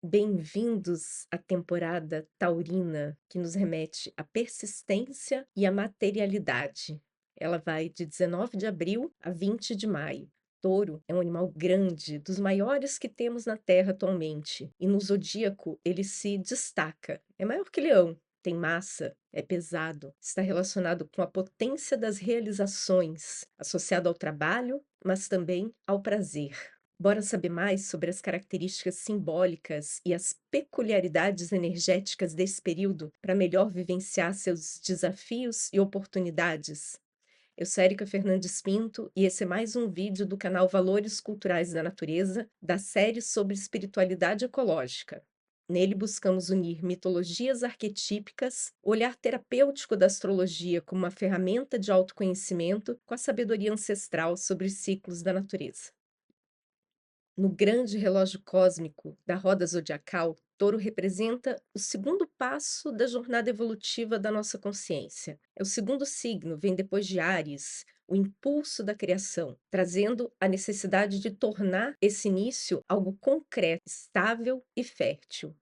Bem-vindos à temporada taurina, que nos remete à persistência e à materialidade. Ela vai de 19 de abril a 20 de maio. Touro é um animal grande, dos maiores que temos na Terra atualmente, e no zodíaco ele se destaca. É maior que leão, tem massa, é pesado, está relacionado com a potência das realizações, associado ao trabalho, mas também ao prazer. Bora saber mais sobre as características simbólicas e as peculiaridades energéticas desse período para melhor vivenciar seus desafios e oportunidades? Eu sou Erika Fernandes Pinto e esse é mais um vídeo do canal Valores Culturais da Natureza, da série sobre espiritualidade ecológica. Nele buscamos unir mitologias arquetípicas, o olhar terapêutico da astrologia como uma ferramenta de autoconhecimento com a sabedoria ancestral sobre os ciclos da natureza. No grande relógio cósmico da roda zodiacal, Touro representa o segundo passo da jornada evolutiva da nossa consciência. É o segundo signo, vem depois de Áries, o impulso da criação, trazendo a necessidade de tornar esse início algo concreto, estável e fértil.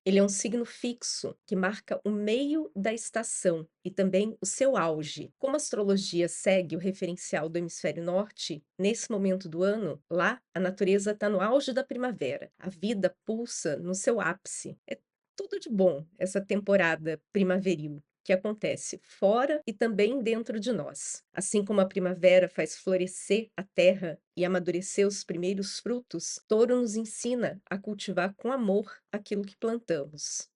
Ele é um signo fixo, que marca o meio da estação e também o seu auge. Como a astrologia segue o referencial do hemisfério norte, nesse momento do ano, lá a natureza está no auge da primavera. A vida pulsa no seu ápice. É tudo de bom essa temporada primaveril que acontece fora e também dentro de nós. Assim como a primavera faz florescer a terra e amadurecer os primeiros frutos, Touro nos ensina a cultivar com amor aquilo que plantamos.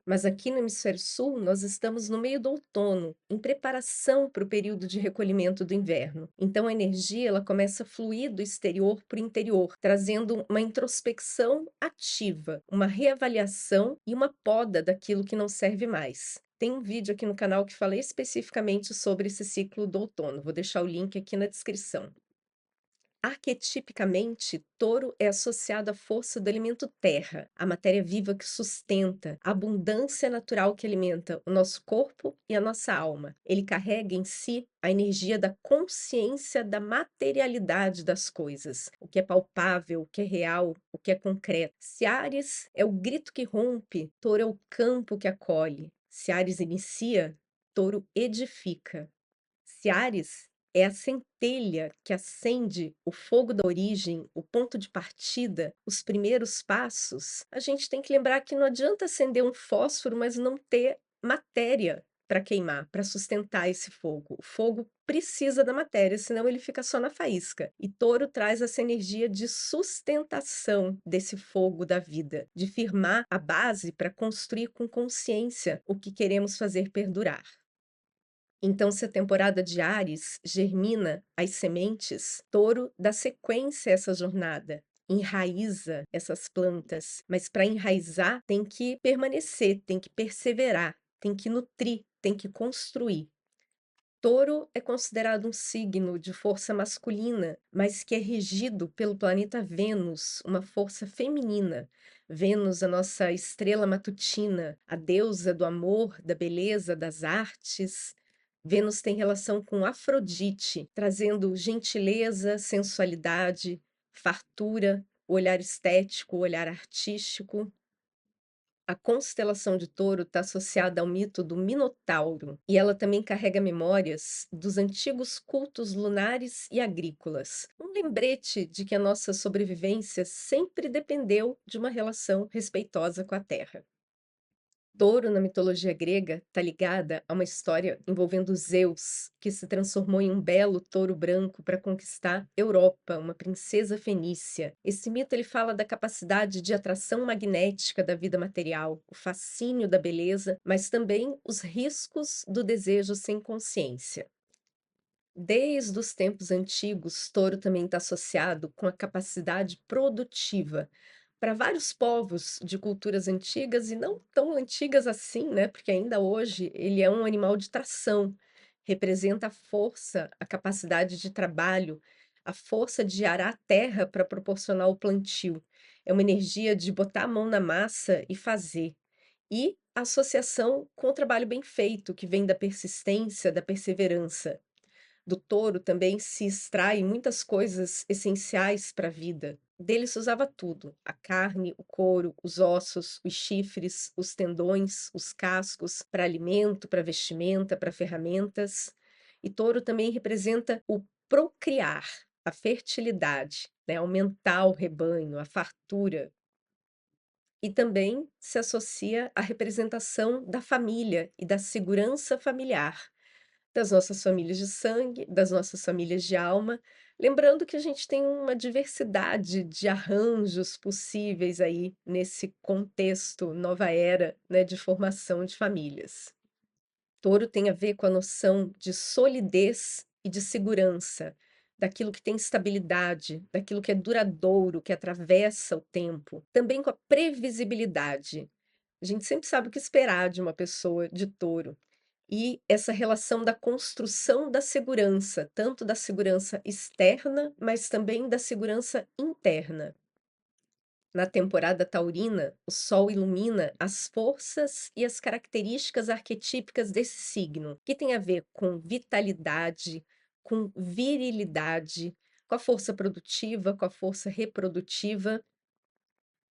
Mas aqui no hemisfério sul, nós estamos no meio do outono, em preparação para o período de recolhimento do inverno. Então a energia ela começa a fluir do exterior para o interior, trazendo uma introspecção ativa, uma reavaliação e uma poda daquilo que não serve mais. Tem um vídeo aqui no canal que fala especificamente sobre esse ciclo do outono. Vou deixar o link aqui na descrição. Arquetipicamente, Touro é associado à força do elemento terra, a matéria viva que sustenta, a abundância natural que alimenta o nosso corpo e a nossa alma. Ele carrega em si a energia da consciência da materialidade das coisas, o que é palpável, o que é real, o que é concreto. Se Áries é o grito que rompe, Touro é o campo que acolhe. Se Áries inicia, Touro edifica. Se Ares é a centelha que acende o fogo da origem, o ponto de partida, os primeiros passos, a gente tem que lembrar que não adianta acender um fósforo, mas não ter matéria para queimar, para sustentar esse fogo. O fogo precisa da matéria, senão ele fica só na faísca. E Touro traz essa energia de sustentação desse fogo da vida, de firmar a base para construir com consciência o que queremos fazer perdurar. Então, se a temporada de Áries germina as sementes, Touro dá sequência a essa jornada, enraiza essas plantas, mas para enraizar tem que permanecer, tem que perseverar, tem que nutrir, tem que construir. Touro é considerado um signo de força masculina, mas que é regido pelo planeta Vênus, uma força feminina. Vênus, a nossa estrela matutina, a deusa do amor, da beleza, das artes. Vênus tem relação com Afrodite, trazendo gentileza, sensualidade, fartura, o olhar estético, o olhar artístico. A constelação de Touro está associada ao mito do Minotauro, e ela também carrega memórias dos antigos cultos lunares e agrícolas. Um lembrete de que a nossa sobrevivência sempre dependeu de uma relação respeitosa com a terra. Touro, na mitologia grega, está ligada a uma história envolvendo Zeus, que se transformou em um belo touro branco para conquistar Europa, uma princesa fenícia. Esse mito ele fala da capacidade de atração magnética da vida material, o fascínio da beleza, mas também os riscos do desejo sem consciência. Desde os tempos antigos, touro também está associado com a capacidade produtiva. Para vários povos de culturas antigas e não tão antigas assim, né? Porque ainda hoje ele é um animal de tração, representa a força, a capacidade de trabalho, a força de arar a terra para proporcionar o plantio. É uma energia de botar a mão na massa e fazer. E a associação com o trabalho bem feito, que vem da persistência, da perseverança. Do touro também se extrai muitas coisas essenciais para a vida. Dele se usava tudo: a carne, o couro, os ossos, os chifres, os tendões, os cascos, para alimento, para vestimenta, para ferramentas. E touro também representa o procriar, a fertilidade, né, aumentar o rebanho, a fartura. E também se associa à representação da família e da segurança familiar, das nossas famílias de sangue, das nossas famílias de alma, lembrando que a gente tem uma diversidade de arranjos possíveis aí nesse contexto nova era, né, de formação de famílias. Touro tem a ver com a noção de solidez e de segurança, daquilo que tem estabilidade, daquilo que é duradouro, que atravessa o tempo. Também com a previsibilidade. A gente sempre sabe o que esperar de uma pessoa de touro. E essa relação da construção da segurança, tanto da segurança externa, mas também da segurança interna. Na temporada taurina, o sol ilumina as forças e as características arquetípicas desse signo, que tem a ver com vitalidade, com virilidade, com a força produtiva, com a força reprodutiva.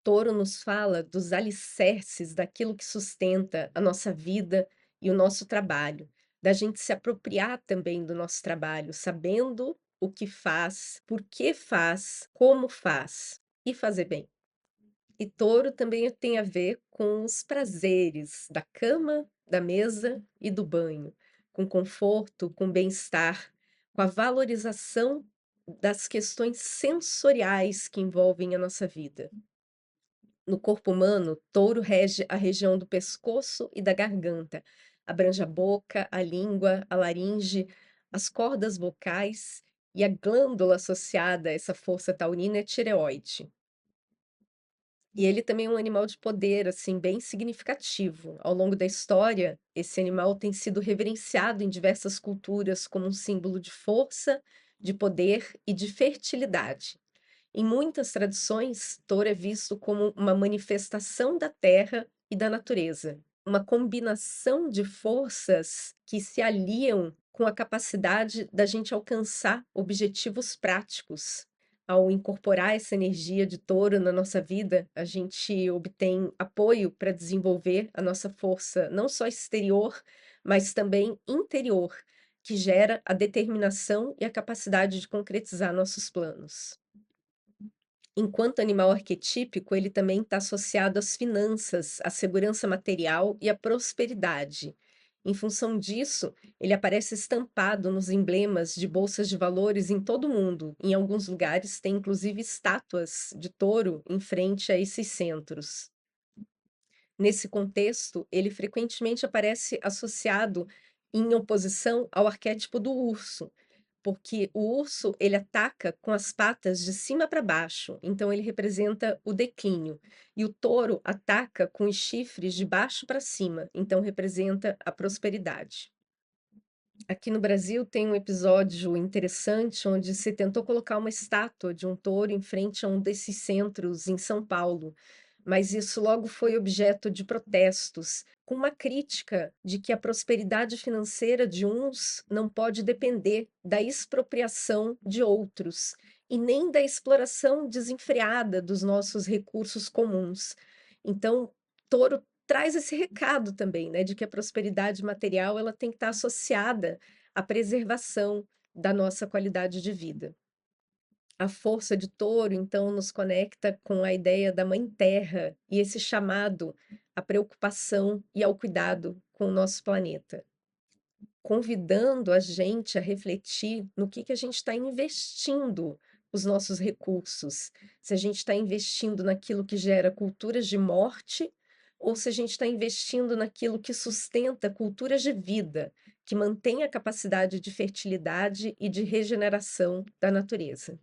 Touro nos fala dos alicerces daquilo que sustenta a nossa vida e o nosso trabalho, da gente se apropriar também do nosso trabalho, sabendo o que faz, por que faz, como faz e fazer bem. E touro também tem a ver com os prazeres da cama, da mesa e do banho, com conforto, com bem-estar, com a valorização das questões sensoriais que envolvem a nossa vida. No corpo humano, touro rege a região do pescoço e da garganta, abrange a boca, a língua, a laringe, as cordas vocais e a glândula associada a essa força taurina é a tireoide. E ele também é um animal de poder, assim, bem significativo. Ao longo da história, esse animal tem sido reverenciado em diversas culturas como um símbolo de força, de poder e de fertilidade. Em muitas tradições, touro é visto como uma manifestação da terra e da natureza, uma combinação de forças que se aliam com a capacidade da gente alcançar objetivos práticos. Ao incorporar essa energia de touro na nossa vida, a gente obtém apoio para desenvolver a nossa força, não só exterior, mas também interior, que gera a determinação e a capacidade de concretizar nossos planos. Enquanto animal arquetípico, ele também está associado às finanças, à segurança material e à prosperidade. Em função disso, ele aparece estampado nos emblemas de bolsas de valores em todo o mundo. Em alguns lugares, tem inclusive estátuas de touro em frente a esses centros. Nesse contexto, ele frequentemente aparece associado em oposição ao arquétipo do urso, porque o urso, ele ataca com as patas de cima para baixo, então ele representa o declínio. E o touro ataca com os chifres de baixo para cima, então representa a prosperidade. Aqui no Brasil tem um episódio interessante onde se tentou colocar uma estátua de um touro em frente a um desses centros em São Paulo, mas isso logo foi objeto de protestos, com uma crítica de que a prosperidade financeira de uns não pode depender da expropriação de outros e nem da exploração desenfreada dos nossos recursos comuns. Então, touro traz esse recado também, né, de que a prosperidade material ela tem que estar associada à preservação da nossa qualidade de vida. A força de touro, então, nos conecta com a ideia da mãe terra e esse chamado à preocupação e ao cuidado com o nosso planeta, convidando a gente a refletir no que a gente está investindo os nossos recursos. Se a gente está investindo naquilo que gera culturas de morte, ou se a gente está investindo naquilo que sustenta culturas de vida, que mantém a capacidade de fertilidade e de regeneração da natureza.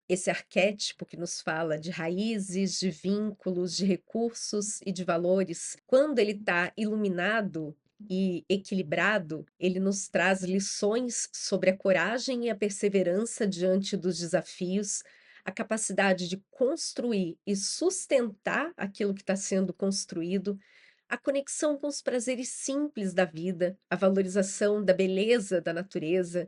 Esse arquétipo que nos fala de raízes, de vínculos, de recursos e de valores, quando ele está iluminado e equilibrado, ele nos traz lições sobre a coragem e a perseverança diante dos desafios, a capacidade de construir e sustentar aquilo que está sendo construído, a conexão com os prazeres simples da vida, a valorização da beleza da natureza,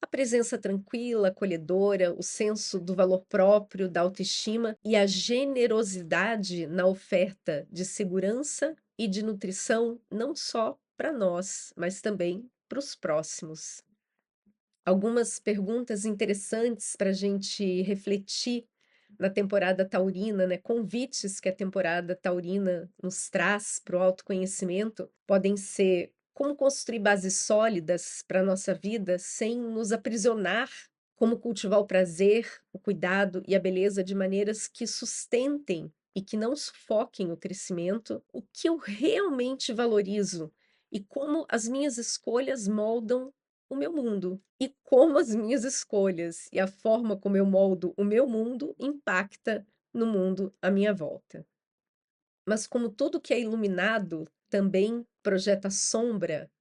A presença tranquila, acolhedora, o senso do valor próprio, da autoestima e a generosidade na oferta de segurança e de nutrição, não só para nós, mas também para os próximos. Algumas perguntas interessantes para a gente refletir na temporada taurina, né? Convites que a temporada taurina nos traz para o autoconhecimento podem ser como construir bases sólidas para a nossa vida sem nos aprisionar, como cultivar o prazer, o cuidado e a beleza de maneiras que sustentem e que não sufoquem o crescimento, o que eu realmente valorizo e como as minhas escolhas moldam o meu mundo e como as minhas escolhas e a forma como eu moldo o meu mundo impacta no mundo à minha volta. Mas como tudo que é iluminado também projeta sombra,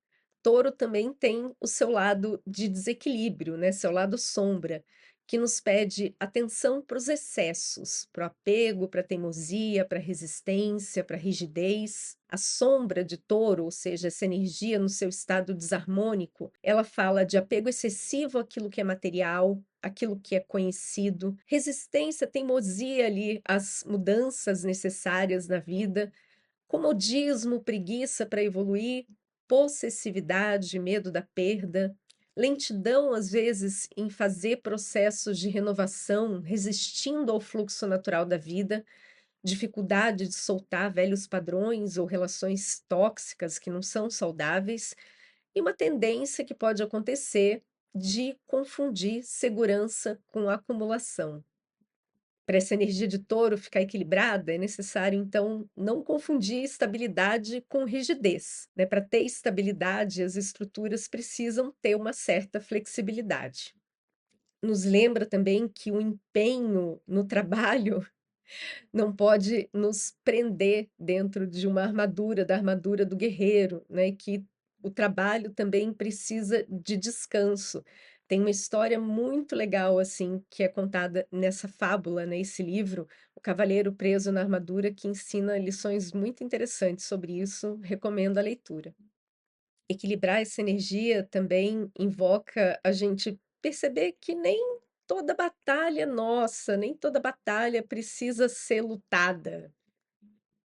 Touro também tem o seu lado de desequilíbrio, né, seu lado sombra, que nos pede atenção para os excessos, para o apego, para a teimosia, para a resistência, para a rigidez. A sombra de Touro, ou seja, essa energia no seu estado desarmônico, ela fala de apego excessivo àquilo que é material, aquilo que é conhecido, resistência, teimosia ali às mudanças necessárias na vida, comodismo, preguiça para evoluir, possessividade, medo da perda, lentidão, às vezes, em fazer processos de renovação, resistindo ao fluxo natural da vida, dificuldade de soltar velhos padrões ou relações tóxicas que não são saudáveis, e uma tendência que pode acontecer de confundir segurança com acumulação. Para essa energia de touro ficar equilibrada, é necessário, então, não confundir estabilidade com rigidez, né? Para ter estabilidade, as estruturas precisam ter uma certa flexibilidade. Nos lembra também que o empenho no trabalho não pode nos prender dentro de uma armadura, da armadura do guerreiro, né? E que o trabalho também precisa de descanso. Tem uma história muito legal, assim, que é contada nessa fábula, nesse livro, O Cavaleiro Preso na Armadura, que ensina lições muito interessantes sobre isso. Recomendo a leitura. Equilibrar essa energia também invoca a gente perceber que nem toda batalha é nossa, nem toda batalha precisa ser lutada,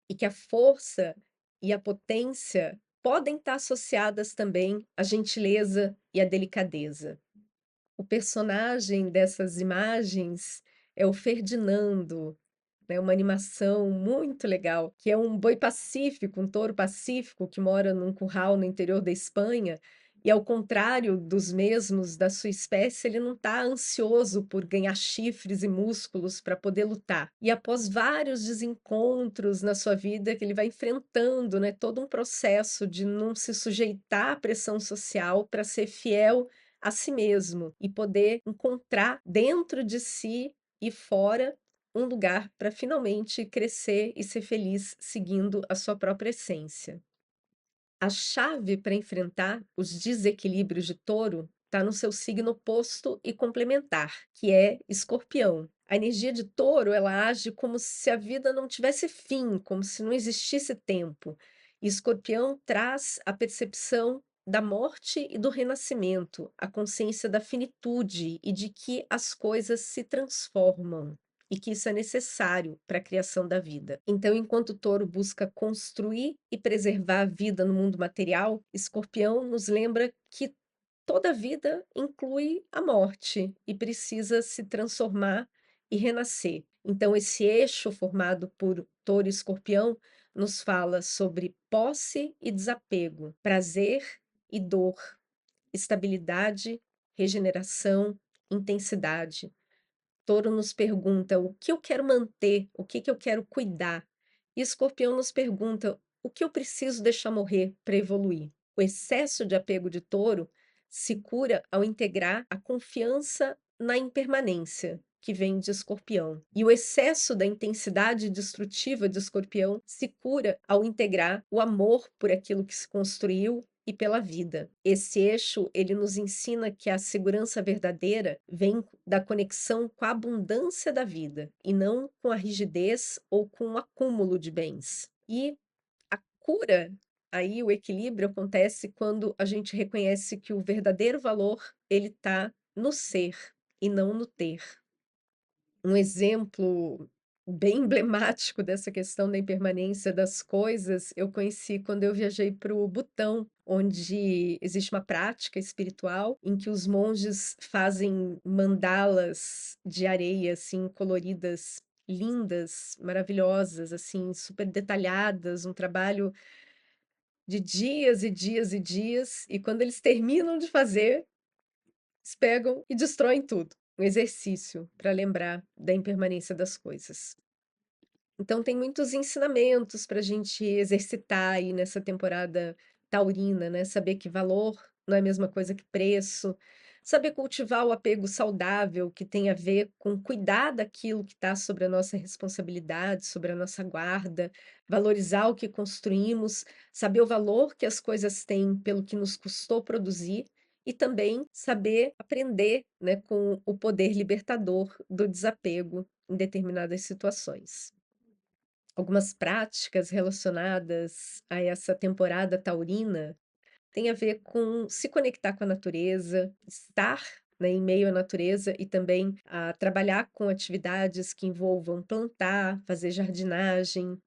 e que a força e a potência podem estar associadas também à gentileza e à delicadeza. O personagem dessas imagens é o Ferdinando, né, uma animação muito legal, que é um boi pacífico, um touro pacífico que mora num curral no interior da Espanha, e ao contrário dos mesmos da sua espécie, ele não está ansioso por ganhar chifres e músculos para poder lutar. E após vários desencontros na sua vida, que ele vai enfrentando, né, todo um processo de não se sujeitar à pressão social para ser fiel a si mesmo e poder encontrar dentro de si e fora um lugar para finalmente crescer e ser feliz seguindo a sua própria essência. A chave para enfrentar os desequilíbrios de touro está no seu signo oposto e complementar, que é escorpião. A energia de touro, ela age como se a vida não tivesse fim, como se não existisse tempo. E escorpião traz a percepção da morte e do renascimento, a consciência da finitude e de que as coisas se transformam e que isso é necessário para a criação da vida. Então, enquanto o touro busca construir e preservar a vida no mundo material, Escorpião nos lembra que toda vida inclui a morte e precisa se transformar e renascer. Então, esse eixo formado por touro e escorpião nos fala sobre posse e desapego, prazer e dor, estabilidade, regeneração, intensidade. Touro nos pergunta o que eu quero manter, o que eu quero cuidar. E Escorpião nos pergunta o que eu preciso deixar morrer para evoluir. O excesso de apego de Touro se cura ao integrar a confiança na impermanência, que vem de Escorpião. E o excesso da intensidade destrutiva de Escorpião se cura ao integrar o amor por aquilo que se construiu e pela vida. Esse eixo, ele nos ensina que a segurança verdadeira vem da conexão com a abundância da vida e não com a rigidez ou com o acúmulo de bens. E a cura, aí o equilíbrio acontece quando a gente reconhece que o verdadeiro valor, ele está no ser e não no ter. Um exemplo bem emblemático dessa questão da impermanência das coisas, eu conheci quando eu viajei para o Butão, onde existe uma prática espiritual em que os monges fazem mandalas de areia, assim, coloridas, lindas, maravilhosas, assim, super detalhadas, um trabalho de dias e dias e dias, e quando eles terminam de fazer, eles pegam e destroem tudo. Um exercício para lembrar da impermanência das coisas. Então tem muitos ensinamentos para a gente exercitar aí nessa temporada taurina, né? Saber que valor não é a mesma coisa que preço, saber cultivar o apego saudável que tem a ver com cuidar daquilo que está sobre a nossa responsabilidade, sobre a nossa guarda, valorizar o que construímos, saber o valor que as coisas têm pelo que nos custou produzir e também saber aprender, né, com o poder libertador do desapego em determinadas situações. Algumas práticas relacionadas a essa temporada taurina têm a ver com se conectar com a natureza, estar, né, em meio à natureza e também a trabalhar com atividades que envolvam plantar, fazer jardinagem,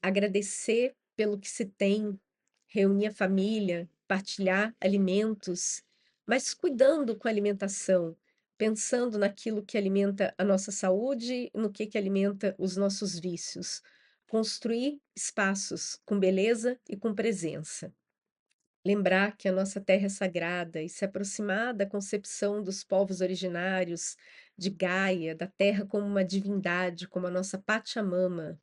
agradecer pelo que se tem, reunir a família, partilhar alimentos, mas cuidando com a alimentação, pensando naquilo que alimenta a nossa saúde e no que alimenta os nossos vícios. Construir espaços com beleza e com presença. Lembrar que a nossa terra é sagrada e se aproximar da concepção dos povos originários, de Gaia, da terra como uma divindade, como a nossa Pachamama.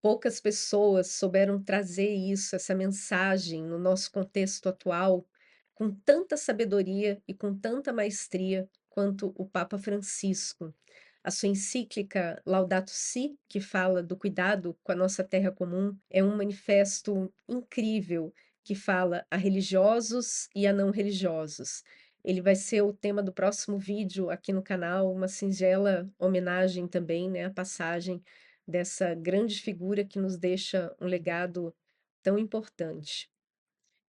Poucas pessoas souberam trazer isso, essa mensagem no nosso contexto atual, com tanta sabedoria e com tanta maestria quanto o Papa Francisco. A sua encíclica Laudato Si, que fala do cuidado com a nossa terra comum, é um manifesto incrível que fala a religiosos e a não religiosos. Ele vai ser o tema do próximo vídeo aqui no canal, uma singela homenagem também, né, à passagem dessa grande figura que nos deixa um legado tão importante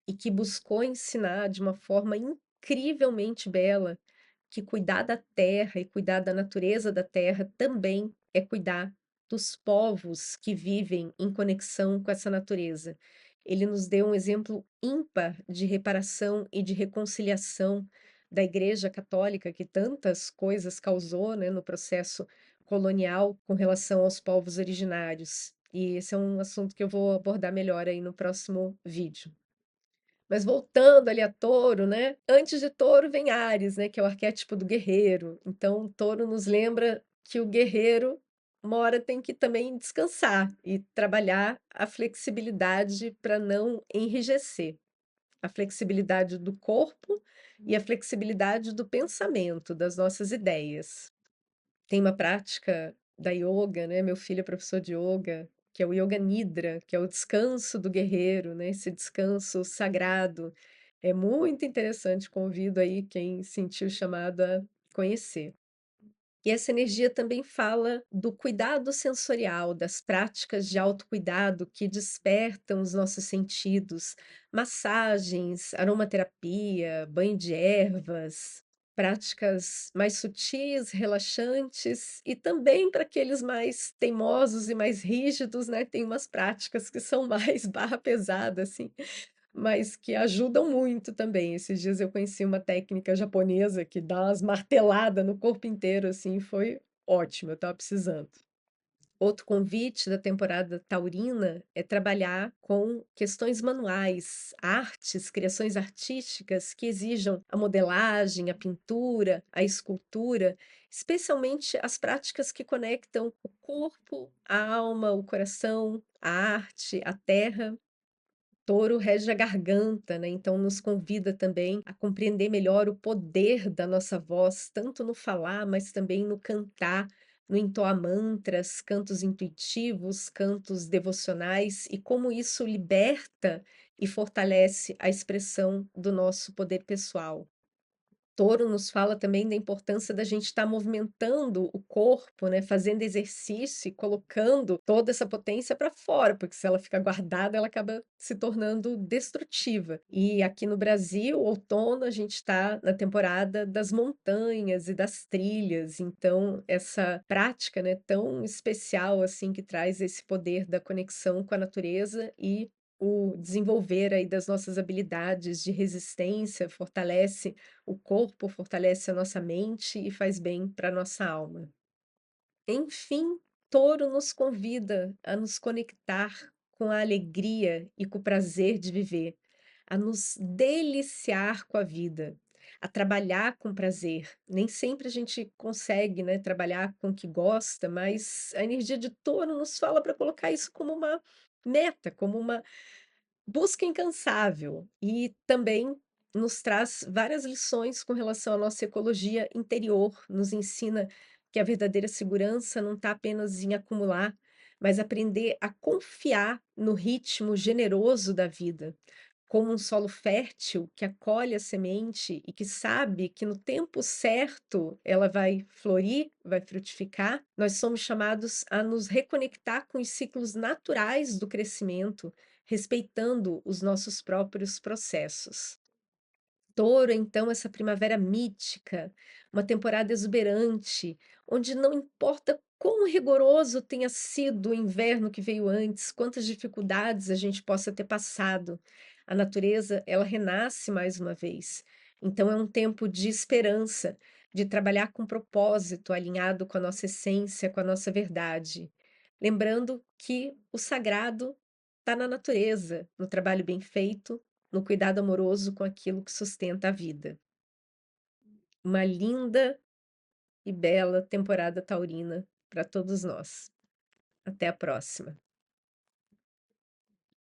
e que buscou ensinar de uma forma incrivelmente bela que cuidar da terra e cuidar da natureza da terra também é cuidar dos povos que vivem em conexão com essa natureza. Ele nos deu um exemplo ímpar de reparação e de reconciliação da Igreja Católica, que tantas coisas causou, né, no processo colonial com relação aos povos originários. E esse é um assunto que eu vou abordar melhor aí no próximo vídeo. Mas voltando ali a Touro, né? Antes de Touro vem Áries, né? Que é o arquétipo do guerreiro. Então, Touro nos lembra que o guerreiro, uma hora, tem que também descansar e trabalhar a flexibilidade para não enrijecer. A flexibilidade do corpo e a flexibilidade do pensamento, das nossas ideias. Tem uma prática da yoga, né? Meu filho é professor de yoga, que é o Yoga Nidra, que é o descanso do guerreiro, né? Esse descanso sagrado. É muito interessante, convido aí quem sentiu chamado a conhecer. E essa energia também fala do cuidado sensorial, das práticas de autocuidado que despertam os nossos sentidos, massagens, aromaterapia, banho de ervas, práticas mais sutis, relaxantes, e também para aqueles mais teimosos e mais rígidos, né? Tem umas práticas que são mais barra pesada, assim, mas que ajudam muito também. Esses dias eu conheci uma técnica japonesa que dá umas marteladas no corpo inteiro, assim, foi ótimo, eu estava precisando. Outro convite da temporada taurina é trabalhar com questões manuais, artes, criações artísticas que exijam a modelagem, a pintura, a escultura, especialmente as práticas que conectam o corpo, a alma, o coração, a arte, a terra. Touro rege a garganta, né? Então nos convida também a compreender melhor o poder da nossa voz, tanto no falar, mas também no cantar, no entoar mantras, cantos intuitivos, cantos devocionais e como isso liberta e fortalece a expressão do nosso poder pessoal. Touro nos fala também da importância da gente estar movimentando o corpo, né, fazendo exercício e colocando toda essa potência para fora, porque se ela ficar guardada, ela acaba se tornando destrutiva. E aqui no Brasil, outono, a gente está na temporada das montanhas e das trilhas, então essa prática, né, tão especial assim que traz esse poder da conexão com a natureza e o desenvolver aí das nossas habilidades de resistência, fortalece o corpo, fortalece a nossa mente e faz bem para a nossa alma. Enfim, Touro nos convida a nos conectar com a alegria e com o prazer de viver, a nos deliciar com a vida, a trabalhar com prazer. Nem sempre a gente consegue, né, trabalhar com o que gosta, mas a energia de Touro nos fala para colocar isso como uma meta, como uma busca incansável e também nos traz várias lições com relação à nossa ecologia interior, nos ensina que a verdadeira segurança não está apenas em acumular, mas aprender a confiar no ritmo generoso da vida, como um solo fértil que acolhe a semente e que sabe que no tempo certo ela vai florir, vai frutificar. Nós somos chamados a nos reconectar com os ciclos naturais do crescimento, respeitando os nossos próprios processos. Touro, então, essa primavera mítica, uma temporada exuberante, onde não importa quão rigoroso tenha sido o inverno que veio antes, quantas dificuldades a gente possa ter passado, a natureza, ela renasce mais uma vez. Então é um tempo de esperança, de trabalhar com propósito, alinhado com a nossa essência, com a nossa verdade. Lembrando que o sagrado está na natureza, no trabalho bem feito, no cuidado amoroso com aquilo que sustenta a vida. Uma linda e bela temporada taurina para todos nós. Até a próxima.